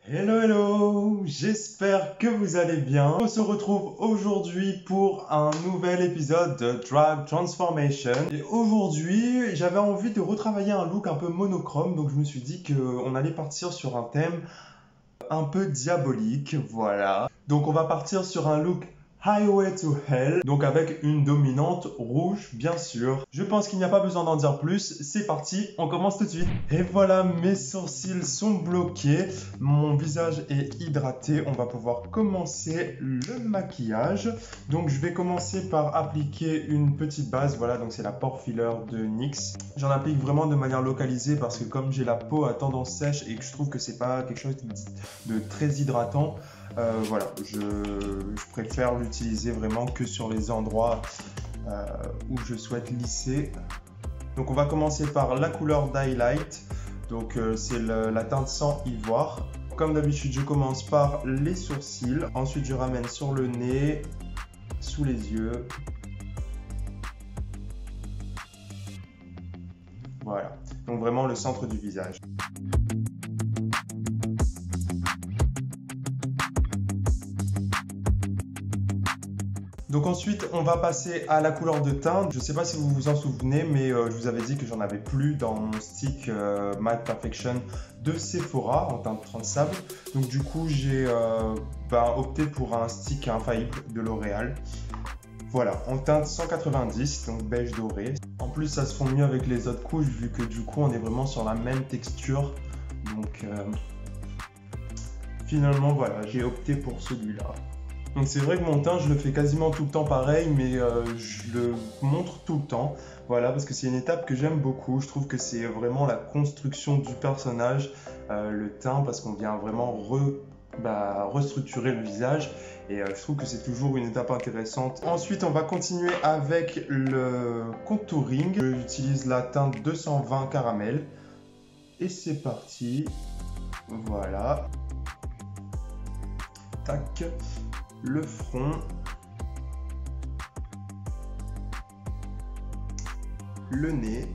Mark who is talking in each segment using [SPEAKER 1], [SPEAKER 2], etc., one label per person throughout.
[SPEAKER 1] Hello hello, j'espère que vous allez bien. On se retrouve aujourd'hui pour un nouvel épisode de Drag Transformation. Et aujourd'hui, j'avais envie de retravailler un look un peu monochrome, donc je me suis dit qu'on allait partir sur un thème un peu diabolique, voilà. Donc on va partir sur un look Highway to Hell, donc avec une dominante rouge, bien sûr. Je pense qu'il n'y a pas besoin d'en dire plus, c'est parti, on commence tout de suite. Et voilà, mes sourcils sont bloqués, mon visage est hydraté, on va pouvoir commencer le maquillage. Donc je vais commencer par appliquer une petite base, voilà, donc c'est la pore filler de NYX. J'en applique vraiment de manière localisée parce que comme j'ai la peau à tendance sèche et que je trouve que c'est pas quelque chose de très hydratant, voilà, je préfère l'utiliser vraiment que sur les endroits où je souhaite lisser. Donc on va commencer par la couleur d'highlight, donc c'est la teinte sans ivoire. Comme d'habitude, je commence par les sourcils, ensuite je ramène sur le nez, sous les yeux. Voilà, donc vraiment le centre du visage. Donc ensuite, on va passer à la couleur de teint. Je ne sais pas si vous vous en souvenez, mais je vous avais dit que j'en avais plus dans mon stick Matte Perfection de Sephora en teinte transable. Donc du coup, j'ai opté pour un stick infaillible de L'Oréal. Voilà, en teinte 190, donc beige doré. En plus, ça se fond mieux avec les autres couches vu que du coup, on est vraiment sur la même texture. Donc finalement, voilà, j'ai opté pour celui-là. Donc c'est vrai que mon teint, je le fais quasiment tout le temps pareil, mais je le montre tout le temps. Voilà, parce que c'est une étape que j'aime beaucoup. Je trouve que c'est vraiment la construction du personnage, le teint, parce qu'on vient vraiment restructurer le visage. Et je trouve que c'est toujours une étape intéressante. Ensuite, on va continuer avec le contouring. J'utilise la teinte 220 caramel. Et c'est parti. Voilà. Tac. Le front, le nez,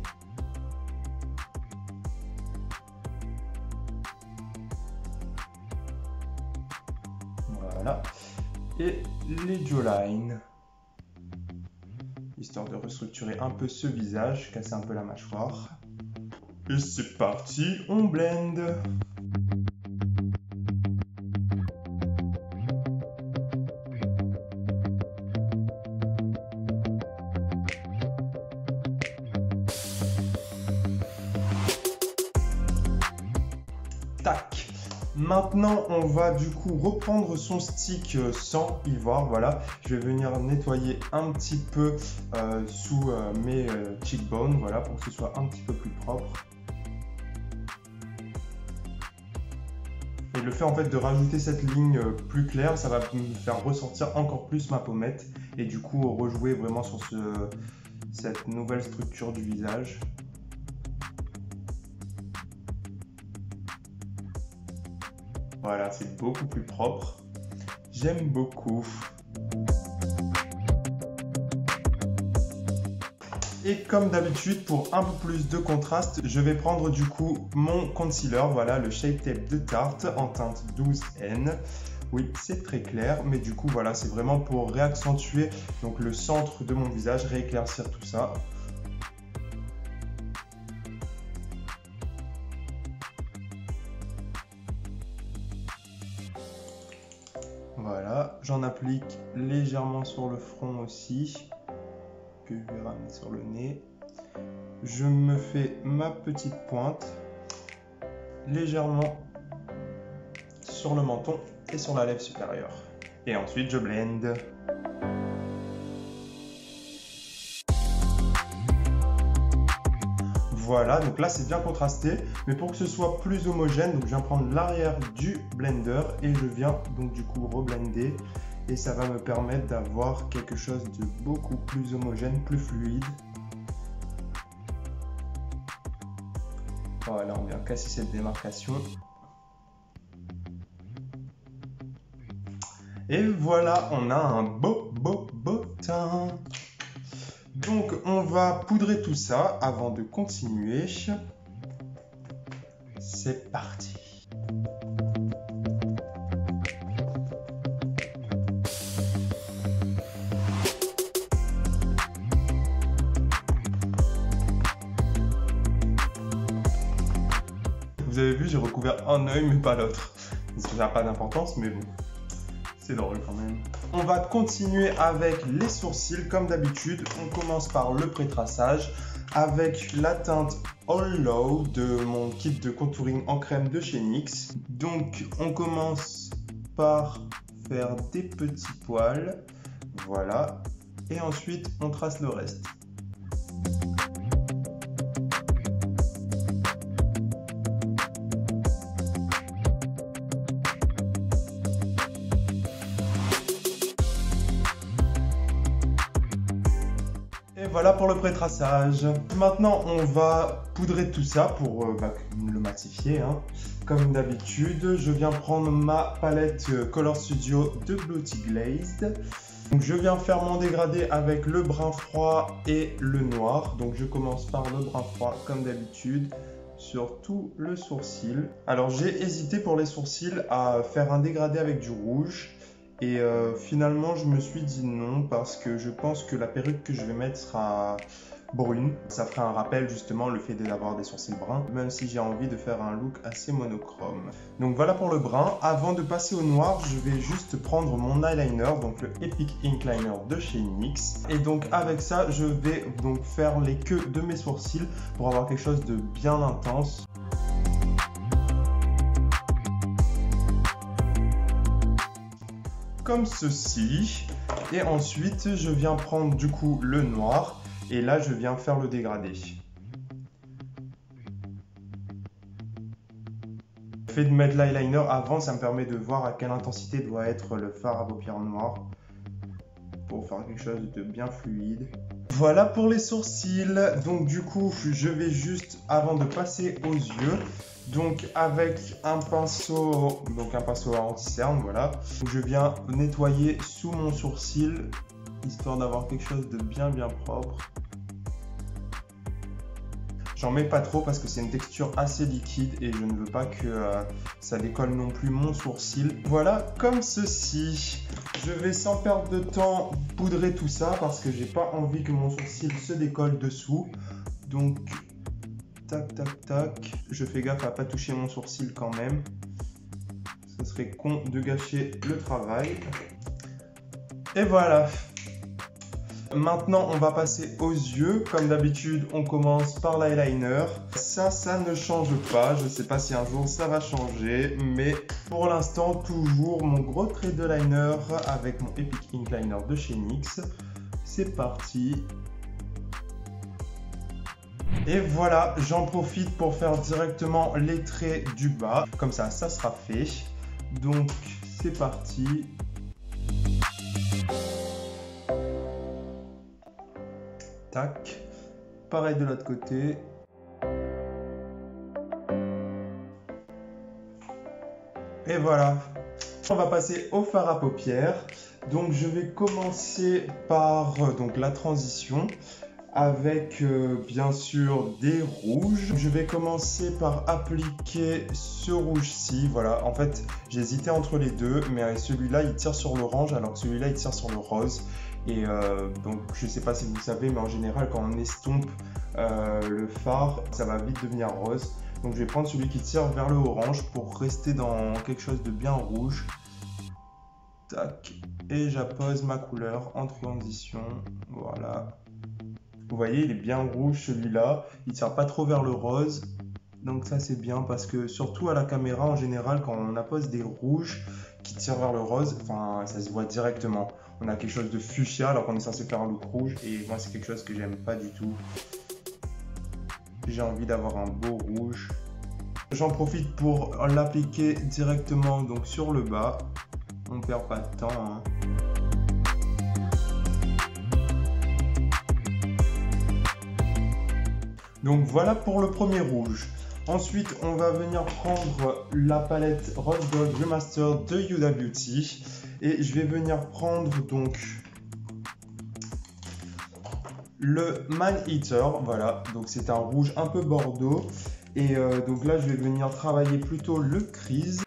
[SPEAKER 1] voilà, et les jawlines, histoire de restructurer un peu ce visage, casser un peu la mâchoire. Et c'est parti, on blende. Tac. Maintenant, on va du coup reprendre son stick sans ivoire. Voilà, je vais venir nettoyer un petit peu sous mes cheekbones, voilà, pour que ce soit un petit peu plus propre. Et le fait en fait de rajouter cette ligne plus claire, ça va me faire ressortir encore plus ma pommette et du coup rejouer vraiment sur cette nouvelle structure du visage. Voilà, c'est beaucoup plus propre. J'aime beaucoup. Et comme d'habitude, pour un peu plus de contraste, je vais prendre du coup mon concealer, voilà, le Shape Tape de Tarte en teinte 12N. Oui, c'est très clair, mais du coup, voilà, c'est vraiment pour réaccentuer donc, le centre de mon visage, rééclaircir tout ça. Voilà, j'en applique légèrement sur le front aussi, que je vais ramener sur le nez. Je me fais ma petite pointe, légèrement sur le menton et sur la lèvre supérieure. Et ensuite, je blende. Voilà, donc là c'est bien contrasté, mais pour que ce soit plus homogène, donc je viens prendre l'arrière du blender et je viens donc du coup reblender et ça va me permettre d'avoir quelque chose de beaucoup plus homogène, plus fluide. Voilà, on vient casser cette démarcation. Et voilà, on a un beau teint. Donc on va poudrer tout ça avant de continuer. C'est parti. j'ai recouvert un œil mais pas l'autre. Ça n'a pas d'importance, mais bon, c'est drôle quand même. On va continuer avec les sourcils comme d'habitude. On commence par le pré-traçage avec la teinte Hollow de mon kit de contouring en crème de chez NYX. Donc on commence par faire des petits poils, voilà, et ensuite on trace le reste. Et voilà pour le pré-traçage. Maintenant, on va poudrer tout ça pour le matifier. Hein. Comme d'habitude, je viens prendre ma palette Color Studio de Beauty Glazed. Donc, je viens faire mon dégradé avec le brun froid et le noir. Donc, je commence par le brun froid comme d'habitude sur tout le sourcil. Alors, j'ai hésité pour les sourcils à faire un dégradé avec du rouge. Et finalement, je me suis dit non parce que je pense que la perruque que je vais mettre sera brune. Ça ferait un rappel justement le fait d'avoir des sourcils bruns, même si j'ai envie de faire un look assez monochrome. Donc voilà pour le brun. Avant de passer au noir, je vais juste prendre mon eyeliner, donc le Epic Ink Liner de chez NYX. Et donc avec ça, je vais donc faire les queues de mes sourcils pour avoir quelque chose de bien intense. Comme ceci, et ensuite je viens prendre du coup le noir et là je viens faire le dégradé. Le fait de mettre l'eyeliner avant, ça me permet de voir à quelle intensité doit être le fard à paupières noir pour faire quelque chose de bien fluide. Voilà pour les sourcils. Donc du coup, je vais juste, avant de passer aux yeux, donc avec un pinceau anti-cerne, voilà, je viens nettoyer sous mon sourcil, histoire d'avoir quelque chose de bien propre. J'en mets pas trop parce que c'est une texture assez liquide et je ne veux pas que ça décolle non plus mon sourcil. Voilà, comme ceci. Je vais sans perdre de temps poudrer tout ça parce que j'ai pas envie que mon sourcil se décolle dessous. Donc, tac, tac, tac. Je fais gaffe à pas toucher mon sourcil quand même. Ça serait con de gâcher le travail. Et voilà. Maintenant, on va passer aux yeux. Comme d'habitude, on commence par l'eyeliner. Ça ne change pas. Je ne sais pas si un jour ça va changer. Mais pour l'instant, toujours mon gros trait de liner avec mon Epic Ink Liner de chez NYX. C'est parti. Et voilà, j'en profite pour faire directement les traits du bas. Comme ça sera fait. Donc, c'est parti. Tac, pareil de l'autre côté. Et voilà. On va passer au fard à paupières. Donc je vais commencer par la transition avec bien sûr des rouges. Je vais commencer par appliquer ce rouge-ci. Voilà, en fait j'hésitais entre les deux, mais celui-là il tire sur l'orange alors que celui-là il tire sur le rose. Et donc je sais pas si vous savez, mais en général quand on estompe le fard, ça va vite devenir rose. Donc je vais prendre celui qui tire vers le orange pour rester dans quelque chose de bien rouge. Tac. Et j'appose ma couleur en transition. Voilà. Vous voyez, il est bien rouge celui-là. Il tire pas trop vers le rose. Donc ça c'est bien parce que surtout à la caméra en général, quand on appose des rouges qui tirent vers le rose, enfin ça se voit directement. On a quelque chose de fuchsia alors qu'on est censé faire un look rouge et moi c'est quelque chose que j'aime pas du tout. J'ai envie d'avoir un beau rouge. J'en profite pour l'appliquer directement donc sur le bas. On ne perd pas de temps. Hein. Donc voilà pour le premier rouge. Ensuite, on va venir prendre la palette Rose Gold Remastered de Huda Beauty. Et je vais venir prendre donc le Man Eater. Voilà, donc c'est un rouge un peu bordeaux. Et donc là, je vais venir travailler plutôt le crease.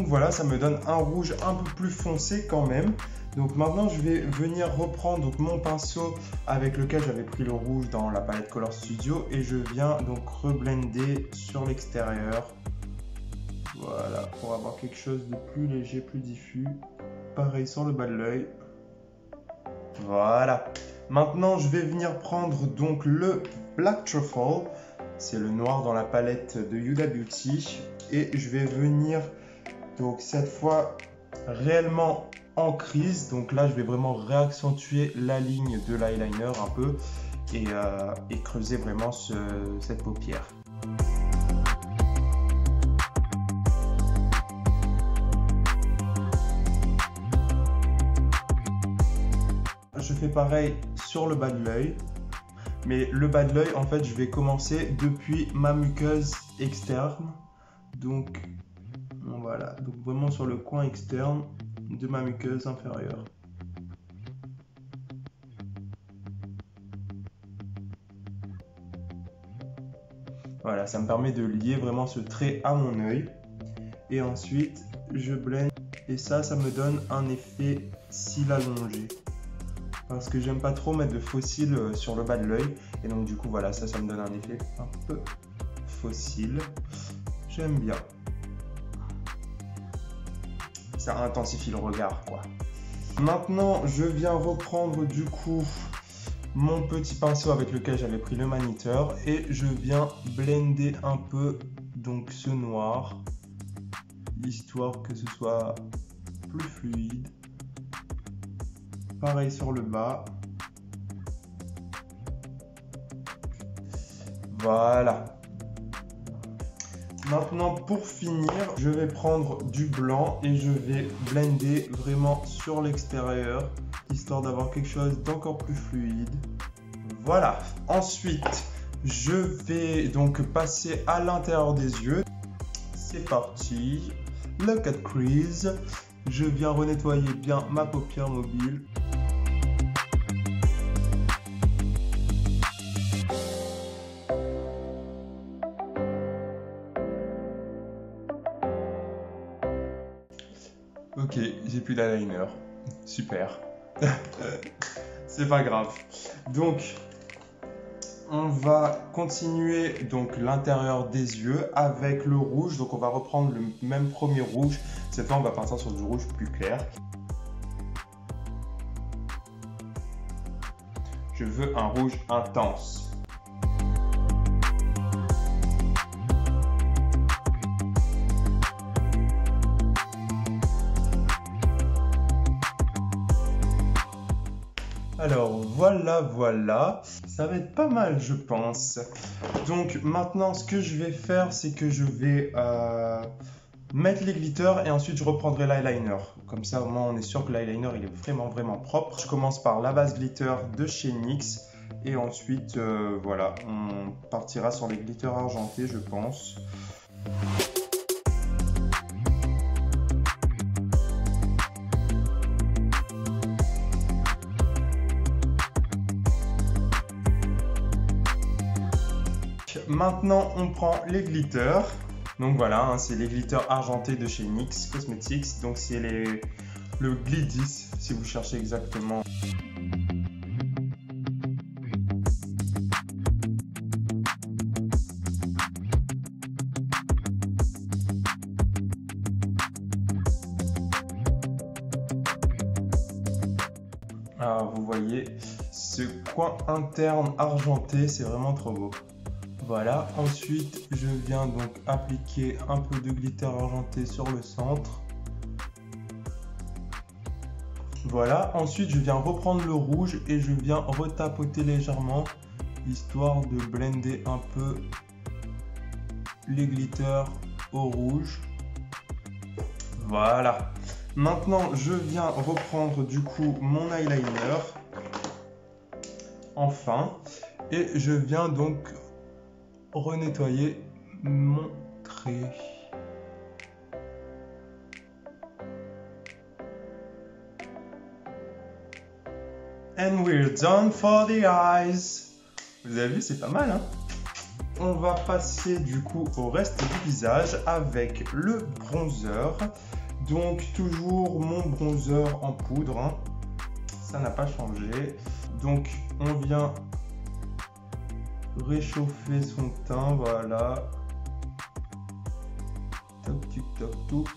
[SPEAKER 1] voilà, ça me donne un rouge un peu plus foncé quand même. Donc maintenant je vais venir reprendre donc, mon pinceau avec lequel j'avais pris le rouge dans la palette Color Studio et je viens donc reblender sur l'extérieur. Voilà, pour avoir quelque chose de plus léger, plus diffus. Pareil sur le bas de l'œil. Voilà. Maintenant je vais venir prendre donc le Black Truffle. C'est le noir dans la palette de Huda Beauty. Et je vais venir donc cette fois réellement en crease, donc là je vais vraiment réaccentuer la ligne de l'eyeliner un peu et creuser vraiment cette paupière. Je fais pareil sur le bas de l'œil, mais le bas de l'œil en fait je vais commencer depuis ma muqueuse externe, donc voilà, donc vraiment sur le coin externe de ma muqueuse inférieure. Voilà, ça me permet de lier vraiment ce trait à mon œil. Et ensuite, je blende. Et ça me donne un effet cils allongé. Parce que j'aime pas trop mettre de faux cils sur le bas de l'œil. Et donc du coup, voilà, ça me donne un effet un peu faux cils. J'aime bien. Ça intensifie le regard, quoi. Maintenant, je viens reprendre du coup mon petit pinceau avec lequel j'avais pris le maniteur et je viens blender un peu donc ce noir, histoire que ce soit plus fluide. Pareil sur le bas. Voilà. Maintenant, pour finir, je vais prendre du blanc et je vais blender vraiment sur l'extérieur, histoire d'avoir quelque chose d'encore plus fluide. Voilà. Ensuite, je vais donc passer à l'intérieur des yeux. C'est parti. Le cut crease. Je viens renettoyer bien ma paupière mobile. Ok, j'ai plus d'eyeliner. Super. C'est pas grave. Donc, on va continuer donc l'intérieur des yeux avec le rouge. Donc, on va reprendre le même premier rouge. Cette fois, on va partir sur du rouge plus clair. Je veux un rouge intense. Alors voilà, ça va être pas mal je pense. Donc maintenant ce que je vais faire c'est que je vais mettre les glitters et ensuite je reprendrai l'eyeliner. Comme ça au moins on est sûr que l'eyeliner il est vraiment propre. Je commence par la base glitter de chez NYX et ensuite voilà, on partira sur les glitters argentés je pense. Maintenant, on prend les glitters. Donc voilà, hein, c'est les glitters argentés de chez NYX Cosmetics. Donc c'est le Gliddis, si vous cherchez exactement. Alors vous voyez, ce coin interne argenté, c'est vraiment trop beau. Voilà, ensuite je viens donc appliquer un peu de glitter argenté sur le centre. Voilà, ensuite je viens reprendre le rouge et je viens retapoter légèrement, histoire de blender un peu les glitters au rouge. Voilà. Maintenant je viens reprendre du coup mon eyeliner, enfin, et je viens donc renettoyer mon trait. And we're done for the eyes. Vous avez vu, c'est pas mal, hein? On va passer du coup au reste du visage avec le bronzer. Donc toujours mon bronzer en poudre, hein. Ça n'a pas changé. Donc on vient réchauffer son teint, voilà. Toc, tic, toc, toc.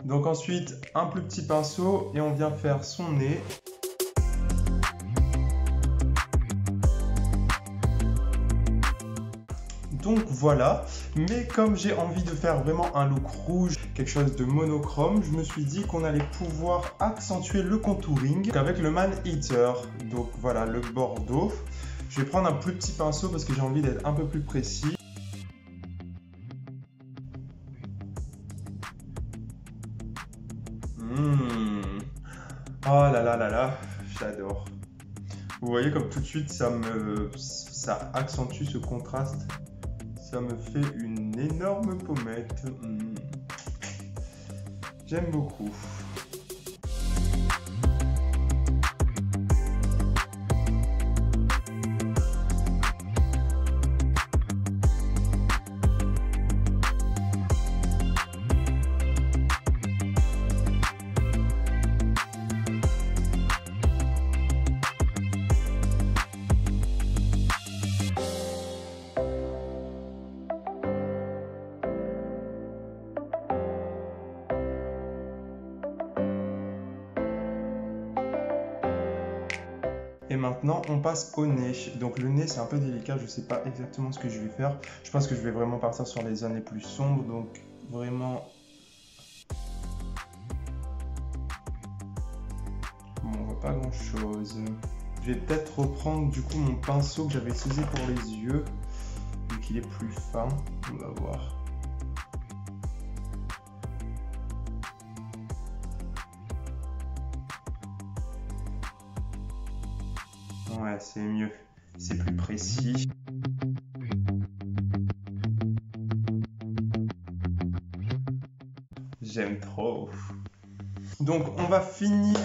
[SPEAKER 1] Donc ensuite, un plus petit pinceau et on vient faire son nez. Donc voilà, mais comme j'ai envie de faire vraiment un look rouge, quelque chose de monochrome, je me suis dit qu'on allait pouvoir accentuer le contouring avec le Man Eater. Donc voilà, le bordeaux. Je vais prendre un plus petit pinceau parce que j'ai envie d'être un peu plus précis. Oh là là là là, j'adore. Vous voyez comme tout de suite ça accentue ce contraste. Ça me fait une énorme pommette. J'aime beaucoup. Et maintenant, on passe au nez. Donc le nez, c'est un peu délicat, je ne sais pas exactement ce que je vais faire. Je pense que je vais vraiment partir sur les zones les plus sombres, donc vraiment... Bon, on voit pas grand-chose. Je vais peut-être reprendre du coup mon pinceau que j'avais utilisé pour les yeux, vu qu'il est plus fin. On va voir. Ouais, c'est mieux, c'est plus précis. J'aime trop. Donc on va finir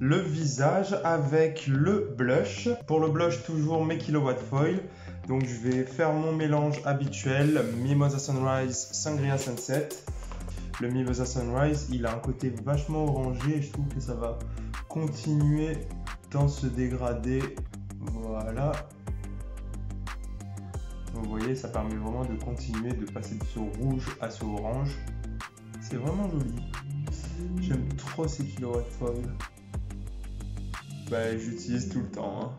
[SPEAKER 1] le visage avec le blush. Pour le blush, toujours mes Kilowatt Foil. Donc je vais faire mon mélange habituel, Mimosa Sunrise, Sangria Sunset. Le Mimosa Sunrise, il a un côté vachement orangé et je trouve que ça va continuer dans ce dégradé. Voilà. Vous voyez, ça permet vraiment de continuer de passer de ce rouge à ce orange. C'est vraiment joli. J'aime trop ces Kilowatt Foil. Bah, j'utilise tout le temps. Hein.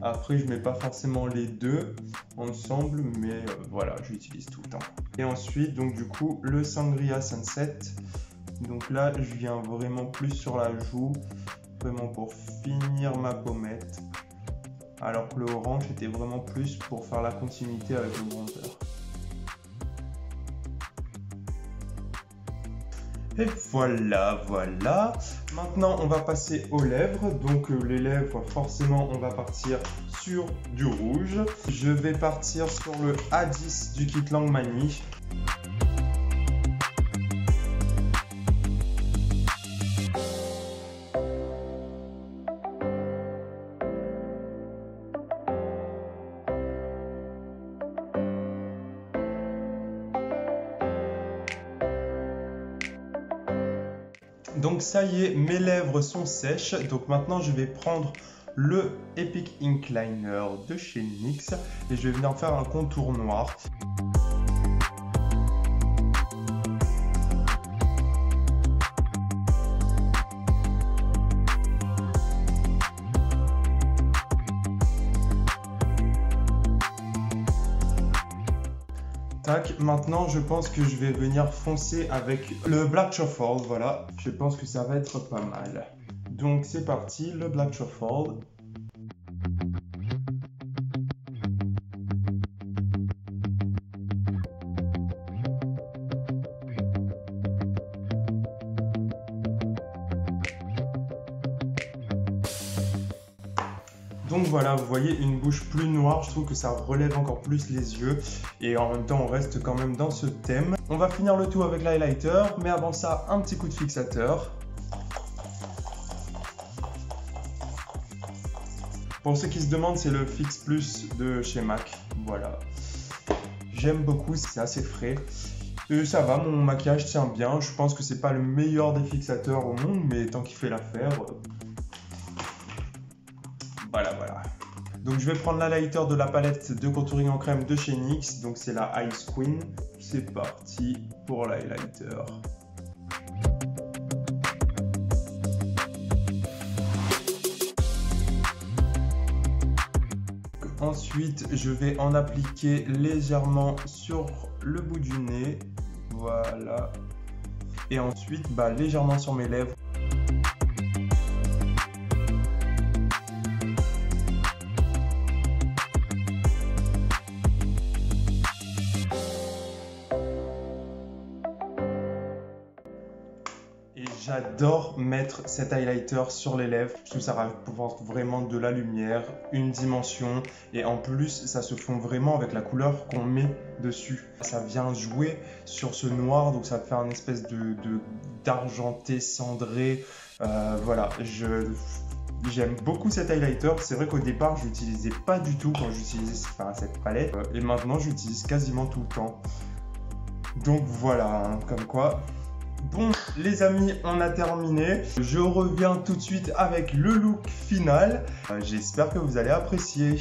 [SPEAKER 1] Après, je mets pas forcément les deux ensemble, mais voilà, j'utilise tout le temps. Et ensuite, donc du coup, le Sangria Sunset. Donc là, je viens vraiment plus sur la joue, vraiment pour finir ma pommette. Alors que le orange était vraiment plus pour faire la continuité avec le bronzer. Et voilà, voilà. Maintenant, on va passer aux lèvres. Donc les lèvres, forcément, on va partir sur du rouge. Je vais partir sur le A10 du Kit Lang Mani. Donc ça y est, mes lèvres sont sèches. Donc maintenant, je vais prendre le Epic Ink Liner de chez NYX et je vais venir faire un contour noir. Tac, maintenant je pense que je vais venir foncer avec le Black Truffle, voilà. Je pense que ça va être pas mal. Donc c'est parti, le Black Truffle. Donc voilà, vous voyez une bouche plus noire, je trouve que ça relève encore plus les yeux et en même temps on reste quand même dans ce thème. On va finir le tout avec l'highlighter, mais avant ça un petit coup de fixateur. Pour ceux qui se demandent, c'est le Fix Plus de chez MAC, voilà. J'aime beaucoup, c'est assez frais. Et ça va, mon maquillage tient bien. Je pense que c'est pas le meilleur des fixateurs au monde, mais tant qu'il fait l'affaire. Voilà. Donc je vais prendre l'highlighter de la palette de contouring en crème de chez NYX. Donc c'est la Ice Queen. C'est parti pour l'highlighter. Ensuite, je vais en appliquer légèrement sur le bout du nez. Voilà. Et ensuite, légèrement sur mes lèvres. Et j'adore mettre cet highlighter sur les lèvres. Je trouve que ça rapporte vraiment de la lumière, une dimension. Et en plus, ça se fond vraiment avec la couleur qu'on met dessus. Ça vient jouer sur ce noir, donc ça fait un espèce d'argenté cendré. Voilà, j'aime beaucoup cet highlighter. C'est vrai qu'au départ, je l'utilisais pas du tout quand j'utilisais cette palette. Et maintenant, j'utilise quasiment tout le temps. Donc voilà, hein, comme quoi... Bon les amis, on a terminé. Je reviens tout de suite avec le look final. J'espère que vous allez apprécier.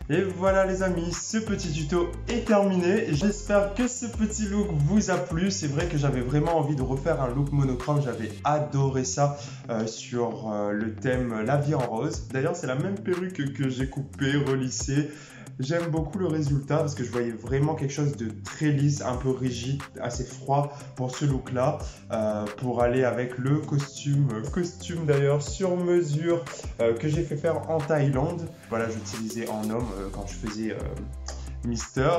[SPEAKER 1] Et voilà les amis, ce petit tuto est terminé. J'espère que ce petit look vous a plu. C'est vrai que j'avais vraiment envie de refaire un look monochrome. J'avais adoré ça sur le thème La vie en rose. D'ailleurs, c'est la même perruque que j'ai coupée, relissée. J'aime beaucoup le résultat parce que je voyais vraiment quelque chose de très lisse, un peu rigide, assez froid pour ce look-là. Pour aller avec le costume d'ailleurs sur mesure que j'ai fait faire en Thaïlande. Voilà, j'utilisais en homme quand je faisais Mister.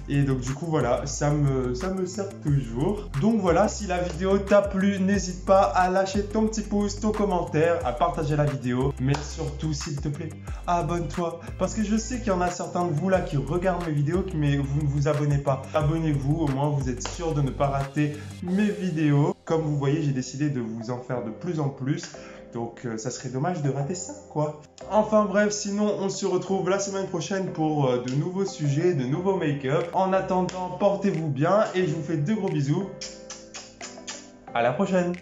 [SPEAKER 1] Et donc du coup voilà, ça me sert toujours. Donc voilà, si la vidéo t'a plu, n'hésite pas à lâcher ton petit pouce, ton commentaire, à partager la vidéo. Mais surtout, s'il te plaît, abonne-toi. Parce que je sais qu'il y en a certains de vous là qui regardent mes vidéos, mais vous ne vous abonnez pas. Abonnez-vous, au moins vous êtes sûr de ne pas rater mes vidéos. Comme vous voyez, j'ai décidé de vous en faire de plus en plus. Donc ça serait dommage de rater ça, quoi. Enfin bref, sinon on se retrouve la semaine prochaine pour de nouveaux sujets, de nouveaux make-up. En attendant, portez-vous bien et je vous fais de gros bisous. À la prochaine.